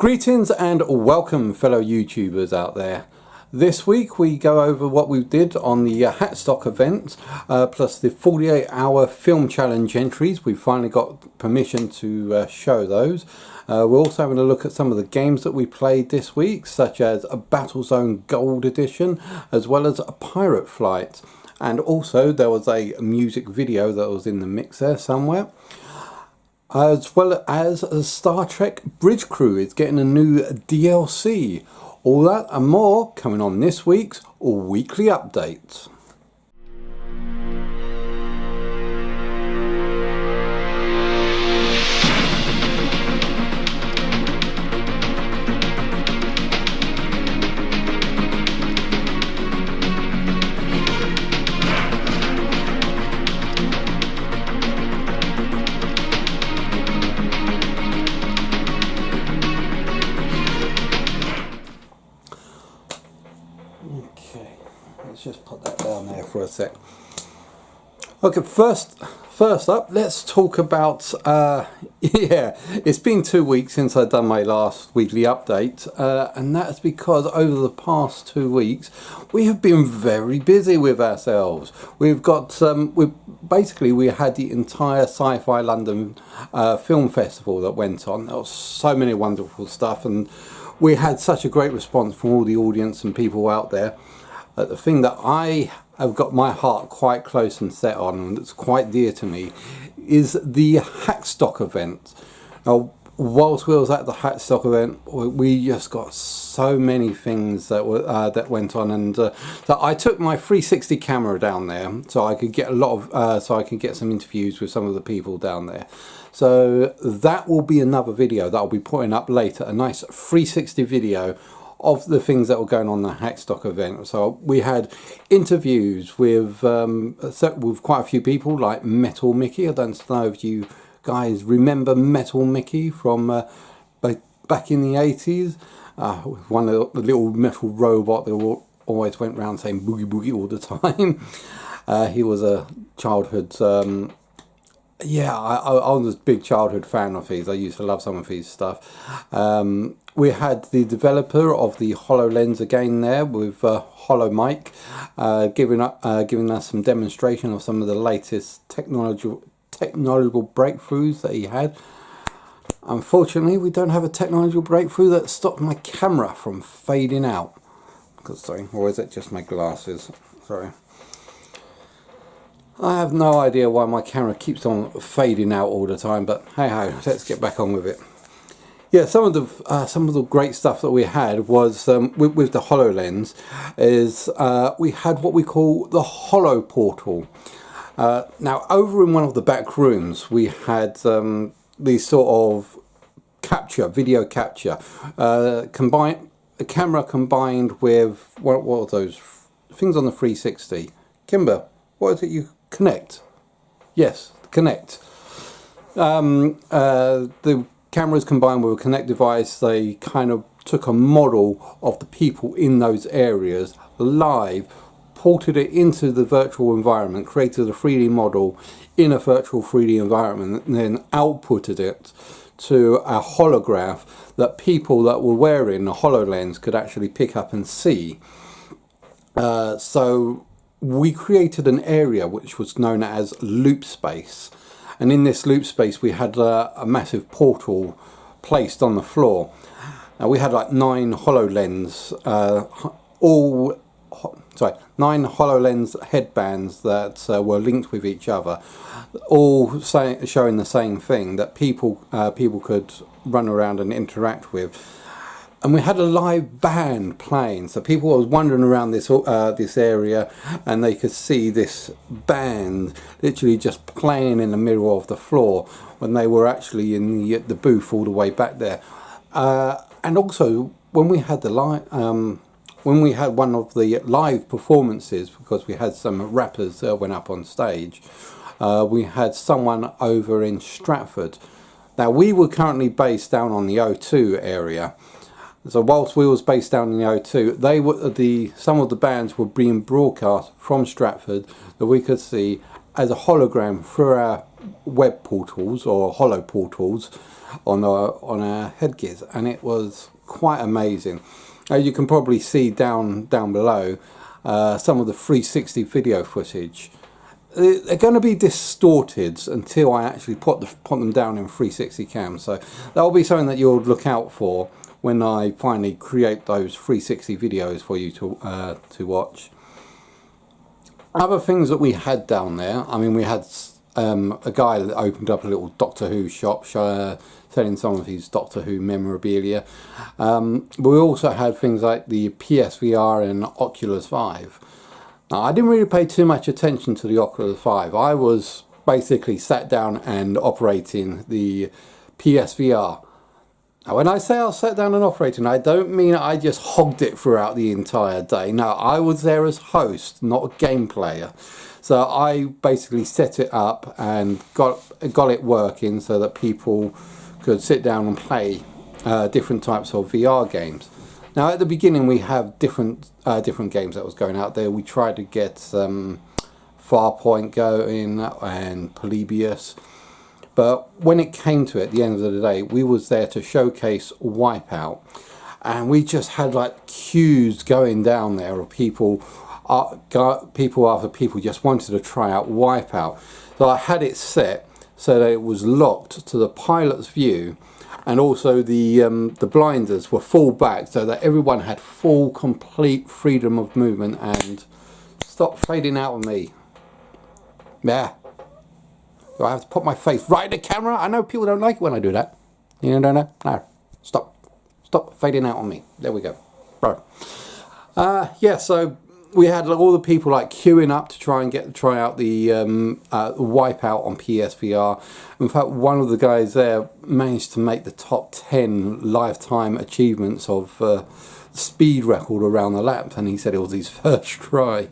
Greetings and welcome, fellow YouTubers out there. This week we go over what we did on the Hackstock event, plus the 48-hour film challenge entries. We finally got permission to show those. We're also having a look at some of the games that we played this week, such as a BattleZone Gold edition, as well as a Pirate Flight. And also there was a music video that was in the mix there somewhere. As well as a Star Trek Bridge Crew is getting a new DLC. All that and more coming on this week's weekly update. Just put that down there for a sec. Okay, first up, let's talk about yeah, it's been 2 weeks since I've done my last weekly update, and that's because over the past 2 weeks we have been very busy with ourselves. We've got we had the entire Sci-Fi London Film Festival that went on. There was so many wonderful stuff, and we had such a great response from all the audience and people out there. The thing that I have got my heart quite close and set on, and that's quite dear to me, is the Hackstock event. Now, whilst we was at the Hackstock event, we just got so many things that were that went on, and so I took my 360 camera down there so I could get a lot of so I could get some interviews with some of the people down there. So that will be another video that I'll be putting up later, a nice 360 video of the things that were going on the Hackstock event. So we had interviews with quite a few people, like Metal Mickey. I don't know if you guys remember Metal Mickey from back in the 80s. One of the little metal robot that always went around saying boogie boogie all the time. He was a childhood yeah, I was a big childhood fan of his. I used to love some of his stuff. We had the developer of the HoloLens again there with HoloMike, giving us some demonstration of some of the latest technological breakthroughs that he had. Unfortunately, we don't have a technological breakthrough that stopped my camera from fading out. Sorry, or is it just my glasses? Sorry. I have no idea why my camera keeps on fading out all the time, but hey ho, let's get back on with it. Yeah, some of the great stuff that we had was with the HoloLens is we had what we call the HolloPortal. Now, over in one of the back rooms, we had these sort of video capture, a camera combined with what were those things on the 360? Kimber, what is it you connect? Yes, connect. The cameras combined with a Connect device, they kind of took a model of the people in those areas live, ported it into the virtual environment, created a 3D model in a virtual 3D environment, and then outputted it to a holograph that people that were wearing a HoloLens could actually pick up and see. So we created an area which was known as loop space, and in this loop space we had a massive portal placed on the floor. Now we had like 9 HoloLens, 9 HoloLens headbands that were linked with each other, all showing the same thing that people could run around and interact with. And we had a live band playing, so people were wandering around this area, and they could see this band literally just playing in the middle of the floor when they were actually in the booth all the way back there. And also when we had one of the live performances, because we had some rappers that went up on stage, we had someone over in Stratford. Now we were currently based down on the O2 area. So whilst we was based down in the O2, some of the bands were being broadcast from Stratford that we could see as a hologram through our web portals or HolloPortals on our headgears, and it was quite amazing. As you can probably see down below, some of the 360 video footage. They're going to be distorted until I actually put them down in 360 cam. So that'll be something that you'll look out for when I finally create those 360 videos for you to watch. Other things that we had down there, I mean, we had a guy that opened up a little Doctor Who shop selling some of his Doctor Who memorabilia. But we also had things like the PSVR and Oculus 5. Now, I didn't really pay too much attention to the Oculus 5. I was basically sat down and operating the PSVR. Now, when I say I was sat down and operating, I don't mean I just hogged it throughout the entire day. No, I was there as host, not a game player. So I basically set it up and got it working so that people could sit down and play different types of VR games. Now, at the beginning, we have different games that was going out there. We tried to get Farpoint going and Polybius. But when it came to it, at the end of the day, we was there to showcase Wipeout. And we just had like queues going down there of people after people just wanted to try out Wipeout. So I had it set so that it was locked to the pilot's view, and also the blinders were full back so that everyone had full, complete freedom of movement. And stop fading out on me. Yeah. Do I have to put my face right in the camera? I know people don't like it when I do that. You don't know? No. Stop fading out on me. There we go. Right. Yeah, so we had all the people like queuing up to try out the Wipeout on PSVR. In fact, one of the guys there managed to make the top 10 lifetime achievements of speed record around the lap, and he said it was his first try.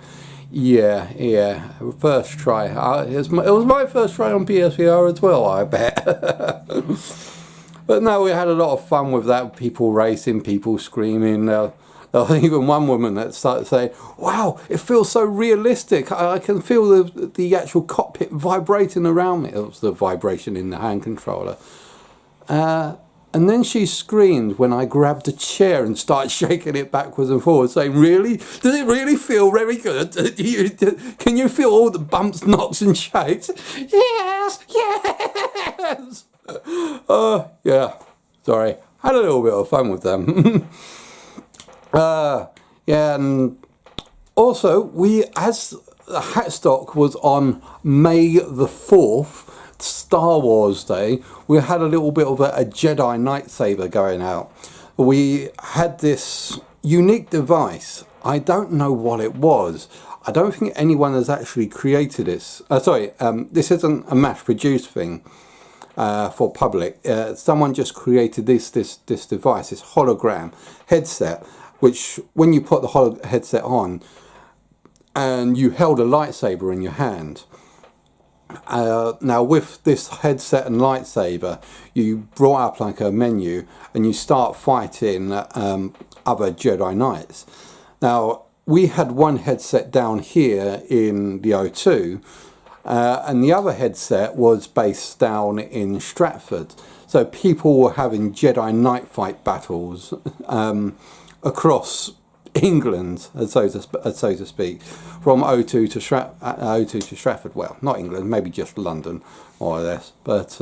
Yeah, first try. It was my first try on PSVR as well, I bet. But no, we had a lot of fun with that. People racing, people screaming. There was even one woman that started saying, "Wow, it feels so realistic. I can feel the actual cockpit vibrating around me." It was the vibration in the hand controller. And then she screamed when I grabbed a chair and started shaking it backwards and forwards, saying, "Really? Does it really feel very good? Can you feel all the bumps, knocks and shakes?" "Yes, yes." Yeah, sorry. Had a little bit of fun with them. Yeah, and also as Hackstock was on May the 4th, Star Wars Day, we had a little bit of a Jedi lightsaber going out. We had this unique device. I don't know what it was. I don't think anyone has actually created this. This isn't a mass-produced thing for public. Someone just created this device, this hologram headset, which when you put the headset on and you held a lightsaber in your hand. Now with this headset and lightsaber, you brought up like a menu and you start fighting other Jedi Knights. Now we had one headset down here in the O2, and the other headset was based down in Stratford. So people were having Jedi Knight fight battles across England, so to speak, from O2 to Stratford. Well, not England, maybe just London, more or less. But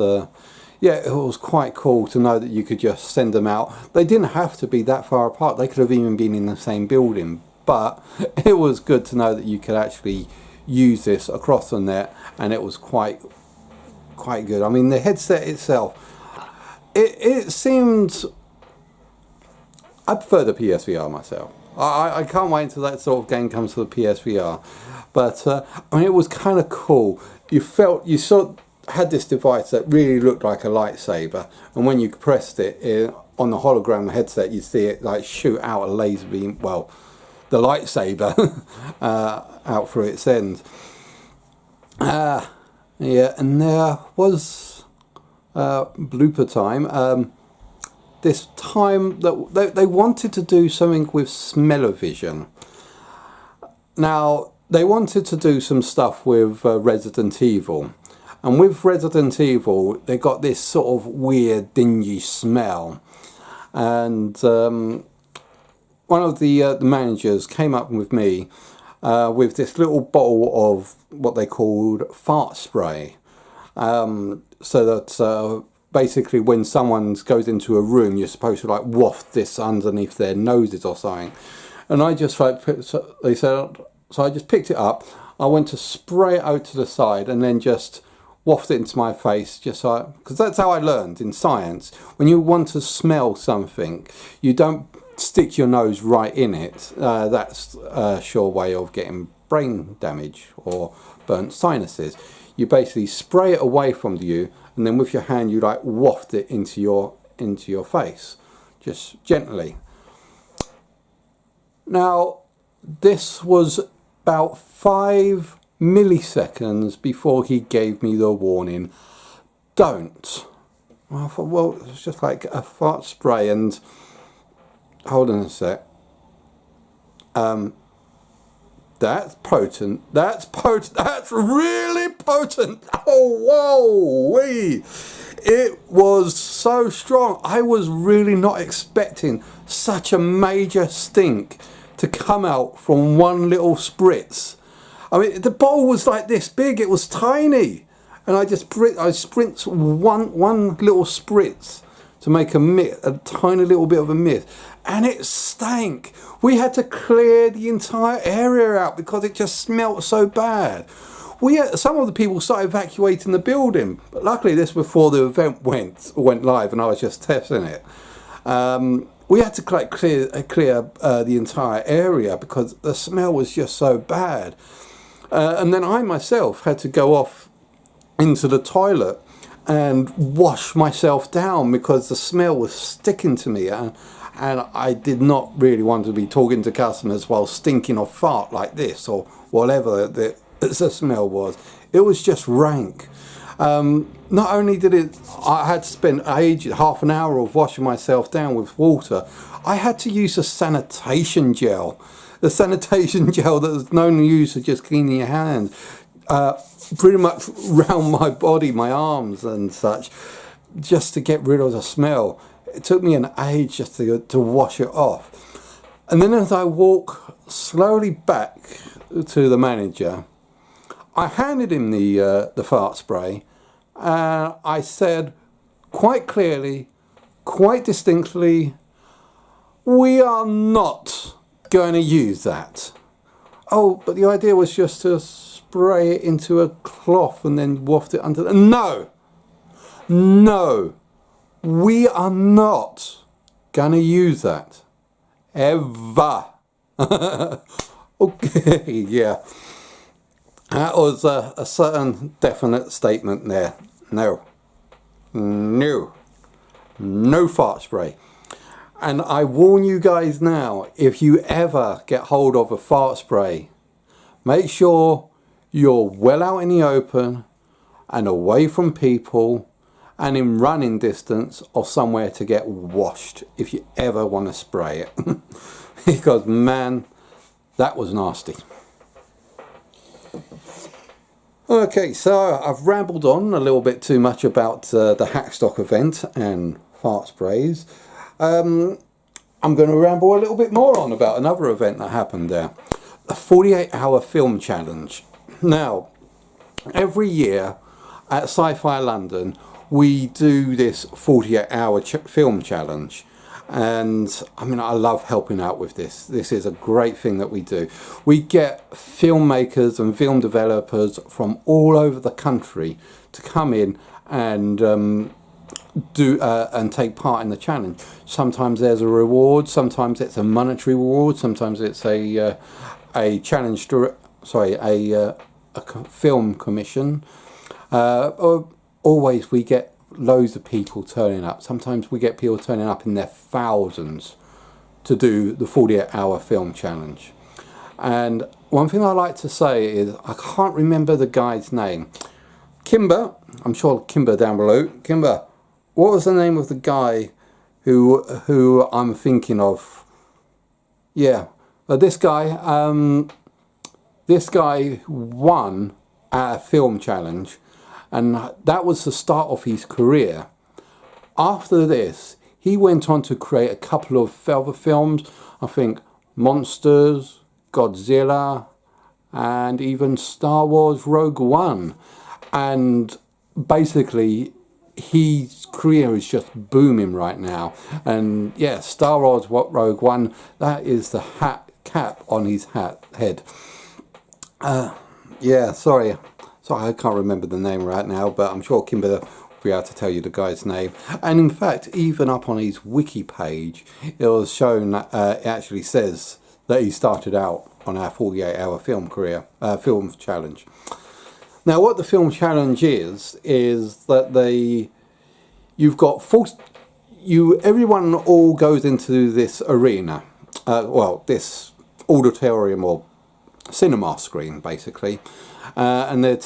yeah, it was quite cool to know that you could just send them out. They didn't have to be that far apart. They could have even been in the same building. But it was good to know that you could actually use this across the net, and it was quite good. I mean, the headset itself, it seemed. I prefer the PSVR myself. I can't wait until that sort of game comes to the PSVR. But I mean, it was kind of cool. You had this device that really looked like a lightsaber, and when you pressed it on the hologram headset, you see it like shoot out a laser beam. Well, the lightsaber out through its end. Yeah, and there was blooper time. This time that they wanted to do something with smell-o-vision. Now they wanted to do some stuff with Resident Evil, And with Resident Evil, they got this sort of weird, dingy smell. And one of the managers came up with me with this little bottle of what they called fart spray. So that basically when someone goes into a room, you're supposed to like waft this underneath their noses or something. And I just like, they said, so I just picked it up. I went to spray it out to the side and then just waft it into my face, just so, because that's how I learned in science. When you want to smell something, you don't stick your nose right in it. That's a sure way of getting brain damage or burnt sinuses. You basically spray it away from you, and then with your hand you like waft it into your face, just gently. Now this was about 5 milliseconds before he gave me the warning, don't. Well, I thought, well, it's just like a fart spray. And hold on a sec, that's potent, that's really potent. Oh, whoa, wee. It was so strong. I was really not expecting such a major stink to come out from one little spritz. I mean, the bowl was like this big, it was tiny. And I spritzed one little spritz to make a tiny little bit of a mist. And it stank. We had to clear the entire area out because it just smelt so bad. Some of the people started evacuating the building. But luckily this was before the event went live and I was just testing it. We had to clear the entire area because the smell was just so bad. And then I myself had to go off into the toilet and wash myself down because the smell was sticking to me, and I did not really want to be talking to customers while stinking of fart like this or whatever the smell was. It was just rank. Not only did I had to spend half an hour of washing myself down with water, I had to use a sanitation gel. The sanitation gel that was known to use for just cleaning your hands, pretty much round my body, my arms and such, just to get rid of the smell. It took me an age just to wash it off. And then as I walk slowly back to the manager, I handed him the fart spray, and I said quite clearly, quite distinctly, we are not going to use that. Oh, but the idea was just to spray it into a cloth and then waft it under. No, we are not going to use that ever. Okay, yeah, that was a certain definite statement there. No fart spray. And I warn you guys now, if you ever get hold of a fart spray, make sure you're well out in the open and away from people and in running distance of somewhere to get washed if you ever want to spray it. Because man, that was nasty. Okay, so I've rambled on a little bit too much about the Hackstock event and fart sprays. I'm going to ramble a little bit more on about another event that happened there. The 48-hour film challenge. Now, every year at Sci-Fi London, we do this 48-hour film challenge. And I mean, I love helping out with this. This is a great thing that we do. We get filmmakers and film developers from all over the country to come in and and take part in the challenge. Sometimes there's a reward, sometimes it's a monetary reward, sometimes it's a challenge to, a film commission. Always we get loads of people turning up. Sometimes we get people turning up in their thousands to do the 48-hour film challenge. And one thing I like to say is, I can't remember the guy's name. Kimber, I'm sure Kimber down below. Kimber, what was the name of the guy who I'm thinking of? Yeah, this guy won a film challenge, and that was the start of his career. After this, he went on to create a couple of other films, I think Monsters, Godzilla, and even Star Wars Rogue One. And basically, his career is just booming right now. And yeah, Star Wars Rogue One, that is the cap on his head. Yeah, sorry, I can't remember the name right now, but I'm sure Kimber will be able to tell you the guy's name. And in fact, even up on his wiki page, it was shown that it actually says that he started out on our 48-hour film challenge. Now, what the film challenge is that everyone all goes into this arena, well, this auditorium or cinema screen, basically, and they're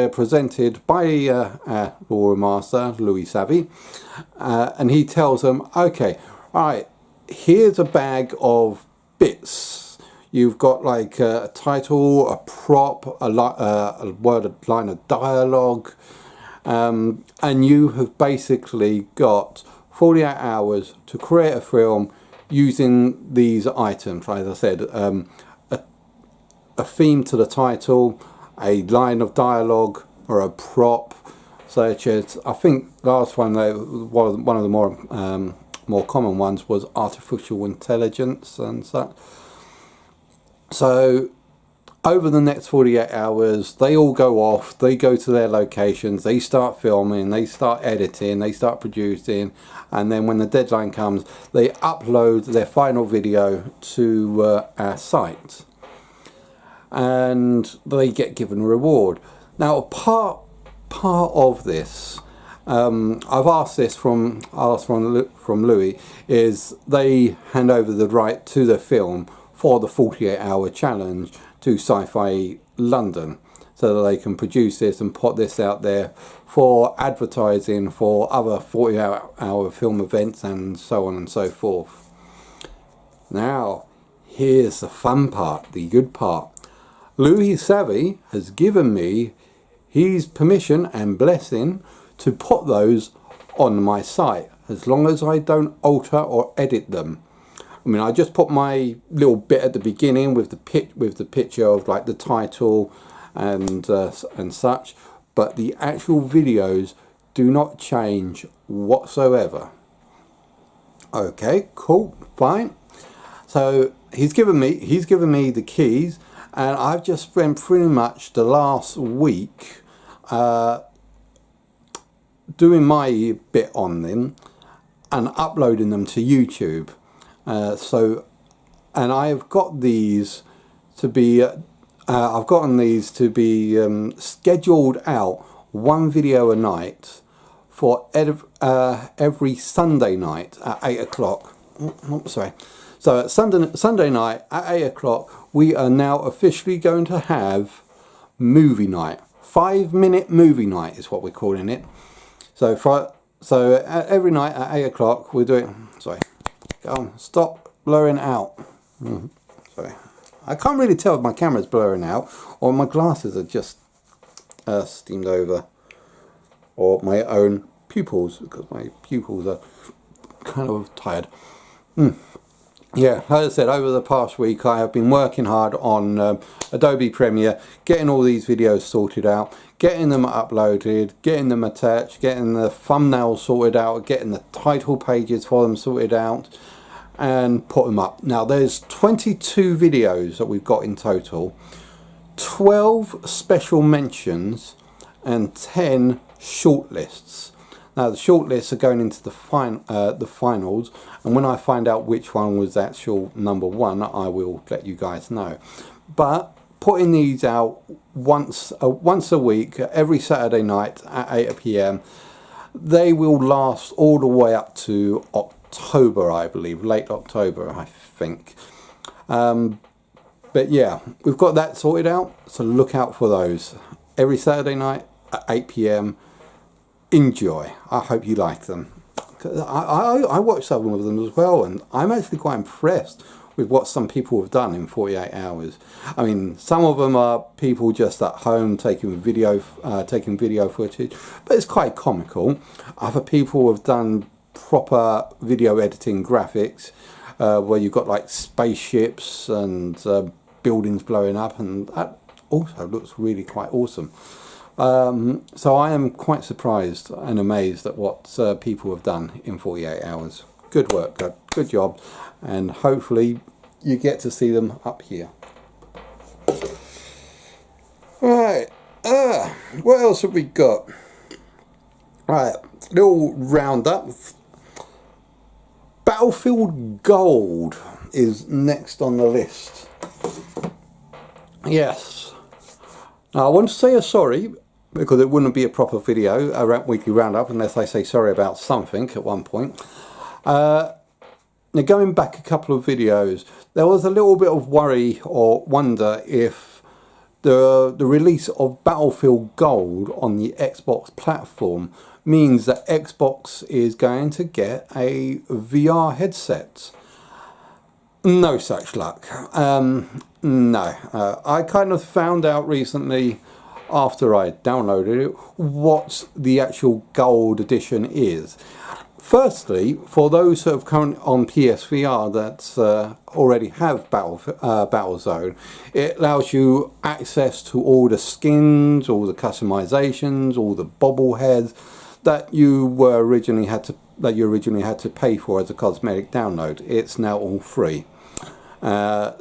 presented by our Law Master Louis Savvy, and he tells them, okay, all right, here's a bag of bits. You've got like a title, a prop, a line of dialogue, and you have basically got 48 hours to create a film using these items. As I said, a theme to the title, a line of dialogue, or a prop, such as, I think last one, one of the more common ones was artificial intelligence and such. So over the next 48 hours, they all go off, they go to their locations, they start filming, they start editing, they start producing, and then when the deadline comes, they upload their final video to our site, and they get given a reward. Now, part of this, I've asked this from Louis, is they hand over the right to the film for the 48-hour challenge to Sci-Fi London, so that they can produce this and put this out there for advertising for other 48-hour film events and so on and so forth. Now, here's the fun part, the good part. Louis Savvy has given me his permission and blessing to put those on my site, as long as I don't alter or edit them. I mean, I just put my little bit at the beginning with the picture of like the title and such, but the actual videos do not change whatsoever. Okay, cool, fine. So he's given me the keys, and I've just spent pretty much the last week doing my bit on them and uploading them to YouTube. And I've got these to be I've gotten these to be scheduled out one video a night for every Sunday night at 8 o'clock. Sorry. So at Sunday night at 8 o'clock, we are now officially going to have movie night. 5-minute movie night is what we're calling it. So every night at 8 o'clock we're doing. Sorry. Go on, stop blurring out. Sorry, I can't really tell if my camera's blurring out or my glasses are just steamed over, or my own pupils, because my pupils are kind of tired. Yeah, as I said, over the past week I have been working hard on Adobe Premiere, getting all these videos sorted out, getting them uploaded, getting them attached, getting the thumbnails sorted out, getting the title pages for them sorted out, and put them up. Now there's 22 videos that we've got in total, 12 special mentions and 10 shortlists. Now the shortlists are going into the finals, and when I find out which one was actual number one, I will let you guys know. But putting these out once a week, every Saturday night at 8 PM, they will last all the way up to October, I believe, late October, I think. But yeah, we've got that sorted out, so look out for those every Saturday night at 8 PM. Enjoy. I hope you like them. I watched some of them as well, and I'm actually quite impressed with what some people have done in 48 hours. I mean, some of them are people just at home taking video footage, but it's quite comical. Other people have done proper video editing graphics, where you've got like spaceships and buildings blowing up, and that also looks really quite awesome. So I am quite surprised and amazed at what people have done in 48 hours. Good work, good job, and hopefully you get to see them up here. Right, what else have we got? Right, little roundup. Battlefield Gold is next on the list. Yes. Now I want to say a sorry, because it wouldn't be a proper video, a weekly roundup, unless I say sorry about something at one point. Now going back a couple of videos, there was a little bit of worry or wonder if the release of Battlefield Gold on the Xbox platform means that Xbox is going to get a VR headset. No such luck. No. I kind of found out recently, after I downloaded it, what the actual Gold edition is. Firstly, for those who have currently on PSVR that already have BattleZone, it allows you access to all the skins, all the customizations, all the bobbleheads that you originally had to pay for as a cosmetic download. It's now all free.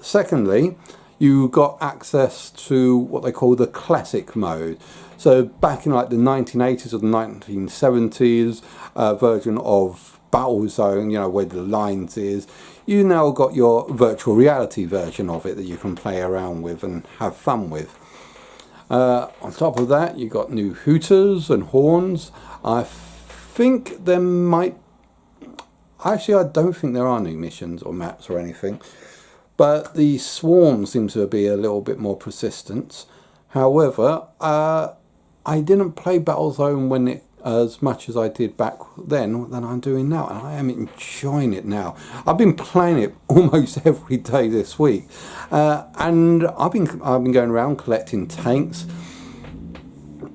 Secondly, you got access to what they call the classic mode. So back in like the 1980s or the 1970s version of BattleZone, you know, where the lines is, you now got your virtual reality version of it that you can play around with and have fun with. On top of that, you got new hooters and horns. I think there might... Actually, I don't think there are new missions or maps or anything. But the swarm seems to be a little bit more persistent. However, I didn't play BattleZone as much as I did back then than I'm doing now, and I am enjoying it now. I've been playing it almost every day this week, and I've been going around collecting tanks.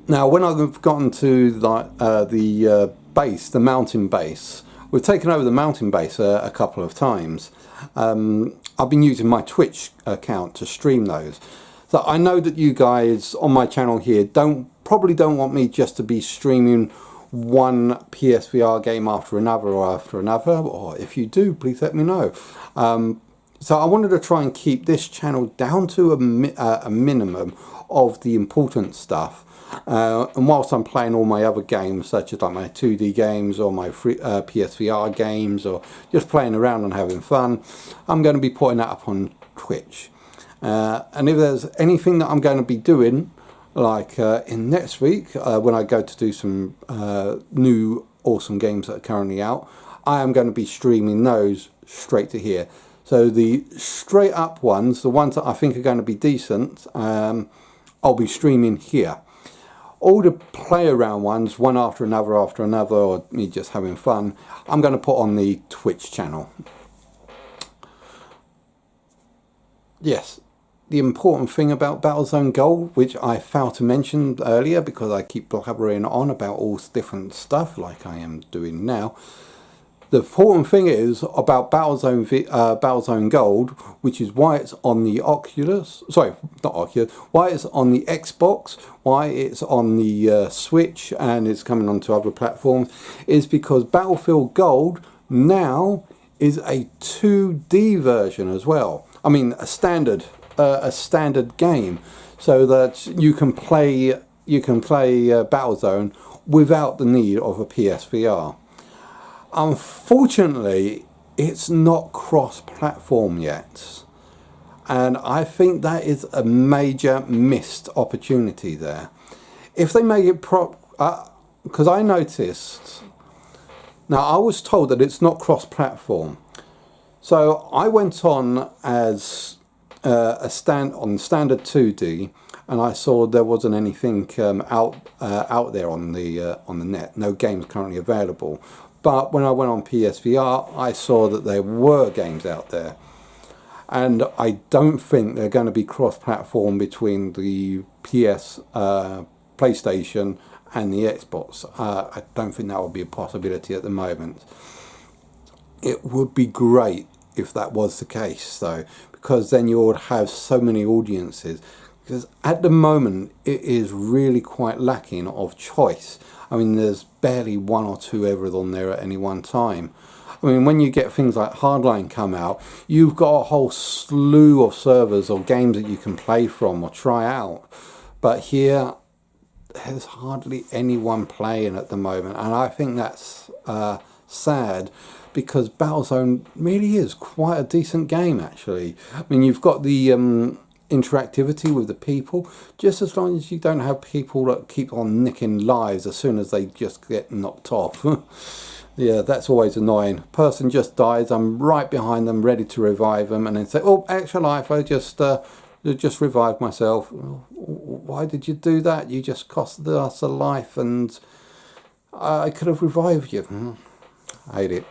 Now, when I've gotten to the base, the mountain base, we've taken over the mountain base a couple of times. I've been using my Twitch account to stream those. So I know that you guys on my channel here probably don't want me just to be streaming one PSVR game after another, or if you do, please let me know. So I wanted to try and keep this channel down to a minimum of the important stuff. And whilst I'm playing all my other games, such as like my 2D games or my free, PSVR games, or just playing around and having fun, I'm going to be putting that up on Twitch. And if there's anything that I'm going to be doing, like in next week, when I go to do some new awesome games that are currently out, I am going to be streaming those straight to here. So the straight up ones, the ones that I think are going to be decent, I'll be streaming here. All the play around ones, one after another, or me just having fun, I'm going to put on the Twitch channel. Yes, the important thing about BattleZone Gold, which I failed to mention earlier because I keep blabbering on about all different stuff like I am doing now. The important thing is about BattleZone Gold, which is why it's on the Oculus, sorry, not Oculus, why it's on the Xbox, why it's on the Switch, and it's coming onto other platforms, is because Battlefield Gold now is a 2D version as well. I mean, a standard game, so that you can play BattleZone without the need of a PSVR. Unfortunately, it's not cross-platform yet, and I think that is a major missed opportunity there. If they make it because I noticed, now I was told that it's not cross-platform, so I went on as on standard 2D, and I saw there wasn't anything out there on the net. No games currently available. But when I went on PSVR, I saw that there were games out there. and I don't think they're going to be cross-platform between the PS, PlayStation and the Xbox. I don't think that would be a possibility at the moment. It would be great if that was the case though, because then you would have so many audiences, because at the moment it is really quite lacking of choice. I mean, there's barely one or two ever on there at any one time. I mean, when you get things like Hardline come out, you've got a whole slew of servers or games that you can play from or try out. But here, there's hardly anyone playing at the moment. And I think that's sad, because BattleZone really is quite a decent game, actually. I mean, you've got the interactivity with the people, just as long as you don't have people that keep on nicking lives as soon as they just get knocked off. Yeah, that's always annoying. Person just dies, I'm right behind them, ready to revive them, and then say, oh, extra life, I just revived myself. Why did you do that? You just cost us a life, and I could have revived you. I hate it.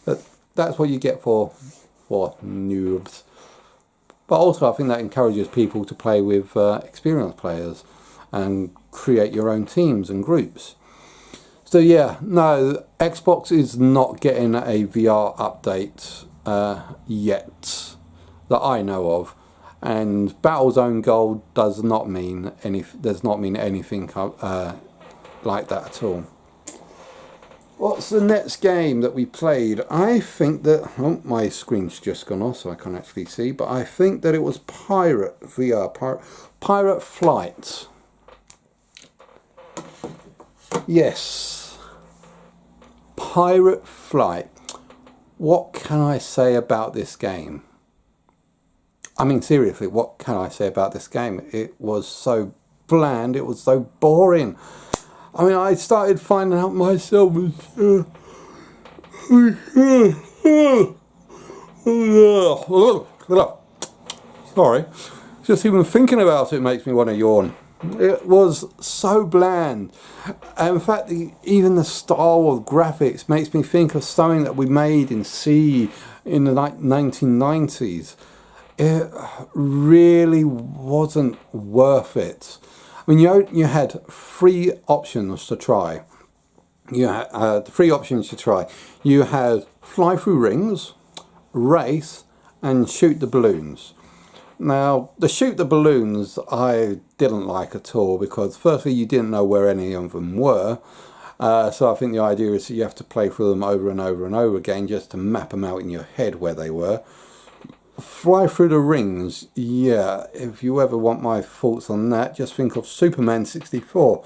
But that's what you get for noobs. But also I think that encourages people to play with experienced players and create your own teams and groups. So yeah, no, Xbox is not getting a VR update yet that I know of, and BattleZone Gold does not mean anything like that at all. What's the next game that we played? I think that, oh, my screen's just gone off so I can't actually see, but I think that it was Pirate VR, Pirate Flight. Yes, Pirate Flight. What can I say about this game? I mean, seriously, what can I say about this game? It was so bland, it was so boring. I mean, I started finding out myself. Sorry, just even thinking about it makes me want to yawn. It was so bland. And in fact, even the style of graphics makes me think of something that we made in C in the 1990s. It really wasn't worth it. I mean, you had three options to try. You had three options to try. You had fly through rings, race, and shoot the balloons. Now, the shoot the balloons I didn't like at all, because firstly you didn't know where any of them were. So I think the idea is that you have to play through them over and over and over again just to map them out in your head where they were. Fly through the rings, yeah, if you ever want my thoughts on that, just think of Superman 64,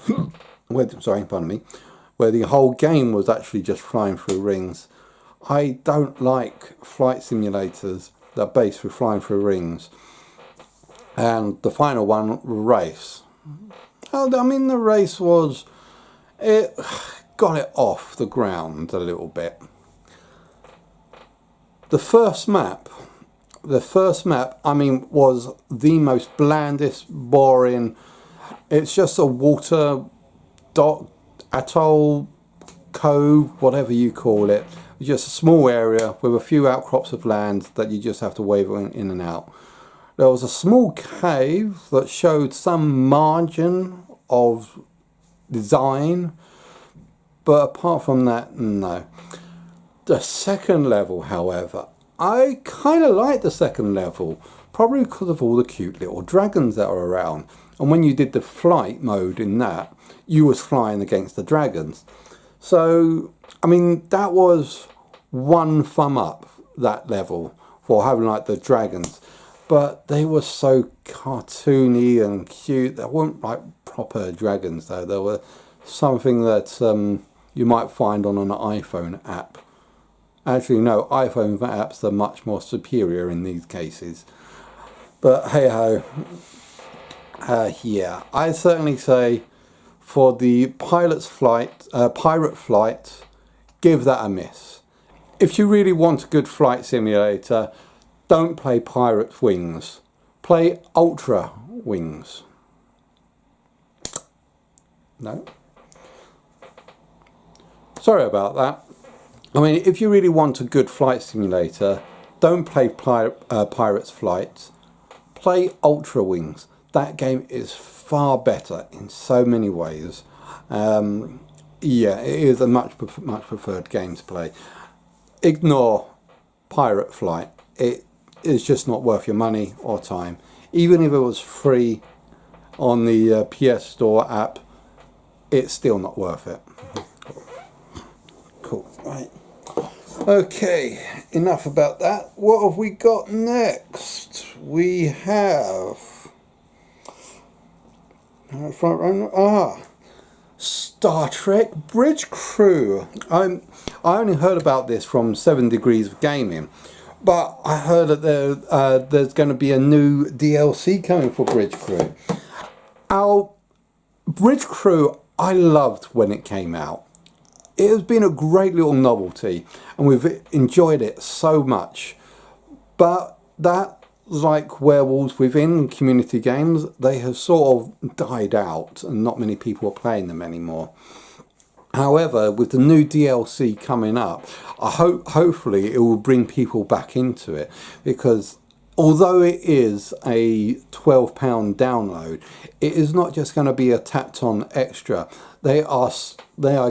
sorry, pardon me, where the whole game was actually just flying through rings. I don't like flight simulators that are based with flying through rings. And the final one, race. I mean, the race was, it got it off the ground a little bit. The first map, I mean, was the most blandest, boring. It's just a water dot, atoll, cove, whatever you call it. It's just a small area with a few outcrops of land that you just have to waver in and out. There was a small cave that showed some margin of design, but apart from that, no. The second level, however, I kind of like the second level, probably because of all the cute little dragons that are around. And when you did the flight mode in that, you was flying against the dragons. So, I mean, that was one thumb up, that level, for having like the dragons. But they were so cartoony and cute. They weren't like proper dragons though. They were something that you might find on an iPhone app. Actually, no, iPhone apps are much more superior in these cases. But hey ho, yeah, I'd certainly say for the Pirate Flight, give that a miss. If you really want a good flight simulator, don't play Pirate Wings. Play Ultra Wings. No? Sorry about that. I mean, if you really want a good flight simulator, don't play Pirate's Flight, play Ultra Wings. That game is far better in so many ways. Yeah, it is a much preferred game to play. Ignore Pirate Flight. It is just not worth your money or time. Even if it was free on the PS Store app, it's still not worth it. Cool. Right. Okay, enough about that. What have we got next? We have front runner. Star Trek Bridge Crew. I only heard about this from 7 Degrees of Gaming, but I heard that there's going to be a new DLC coming for Bridge Crew. Our Bridge Crew, I loved when it came out. It has been a great little novelty and we've enjoyed it so much, but that, like Werewolves Within community games, they have sort of died out and not many people are playing them anymore. However, with the new DLC coming up, I hopefully it will bring people back into it, because although it is a £12 download, it is not just going to be a tapped on extra. They are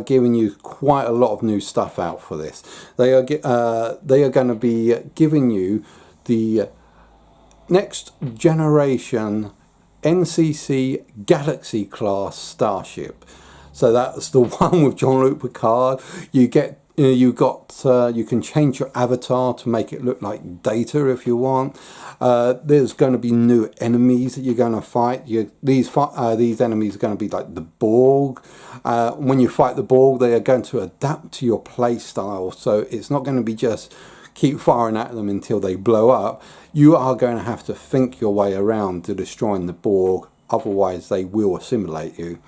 giving you quite a lot of new stuff out for this. They are going to be giving you the next generation NCC Galaxy class starship. So that's the one with Jean-Luc Picard. You can change your avatar to make it look like Data if you want. There's going to be new enemies that you're going to fight. These enemies are going to be like the Borg. When you fight the Borg, they are going to adapt to your play style. So it's not going to be just keep firing at them until they blow up. You are going to have to think your way around to destroying the Borg. Otherwise, they will assimilate you.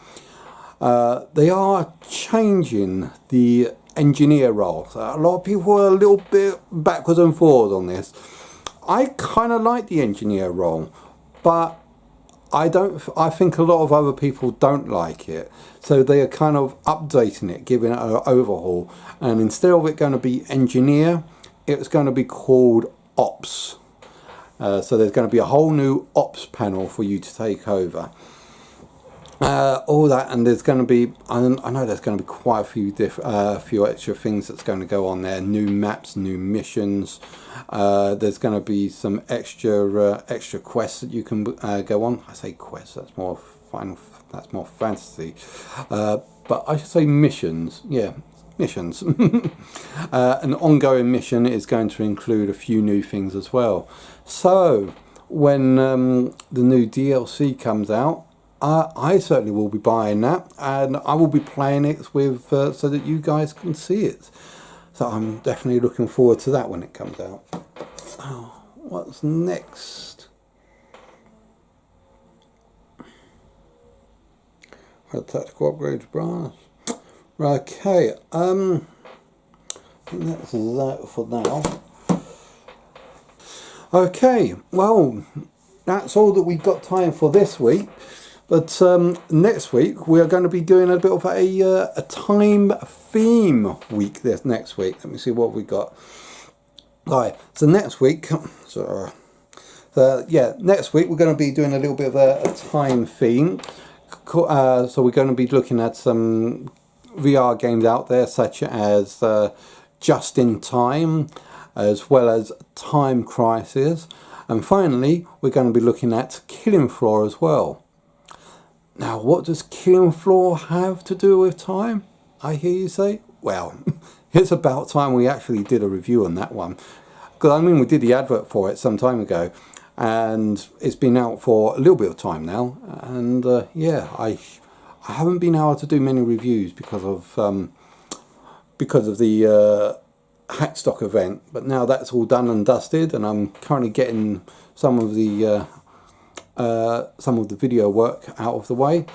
They are changing the engineer role. So a lot of people are a little bit backwards and forwards on this. I kind of like the engineer role, but I think a lot of other people don't like it. So they are kind of updating it, giving it an overhaul, and instead of it going to be engineer, it's going to be called Ops. So there's going to be a whole new Ops panel for you to take over. All that, and there's going to be, I know there's going to be quite a few extra things that's going to go on there. New maps, new missions. There's going to be some extra quests that you can go on. I say quests, that's more fantasy. But I should say missions. Yeah, missions. An ongoing mission is going to include a few new things as well. So when the new DLC comes out, I certainly will be buying that, and I will be playing it with so that you guys can see it. So I'm definitely looking forward to that when it comes out. Oh, what's next? Tactical upgrades brass. Okay, I think that's that for now. Okay, well, that's all that we've got time for this week. But next week we are going to be doing a bit of a time theme week this next week. Let me see what we got. Right, so next week, next week we're going to be doing a little bit of a time theme. So we're going to be looking at some VR games out there, such as Just in Time, as well as Time Crisis, and finally we're going to be looking at Killing Floor as well. Now, what does Killing Floor have to do with time, I hear you say? Well, it's about time we actually did a review on that one. Because, I mean, we did the advert for it some time ago, and it's been out for a little bit of time now. And, yeah, I haven't been able to do many reviews because of the Hackstock event. But now that's all done and dusted, and I'm currently getting some of the video work out of the way.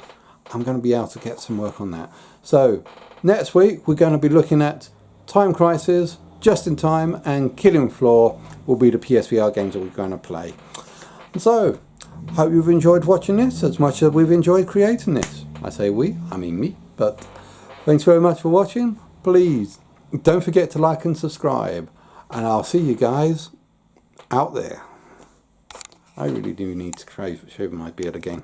I'm going to be able to get some work on that. So next week we're going to be looking at Time Crisis, Just in Time, and Killing Floor will be the PSVR games that we're going to play. And so hope you've enjoyed watching this as much as we've enjoyed creating this. I say we, I mean me, but thanks very much for watching. Please don't forget to like and subscribe, and I'll see you guys out there. I really do need to shave my beard again.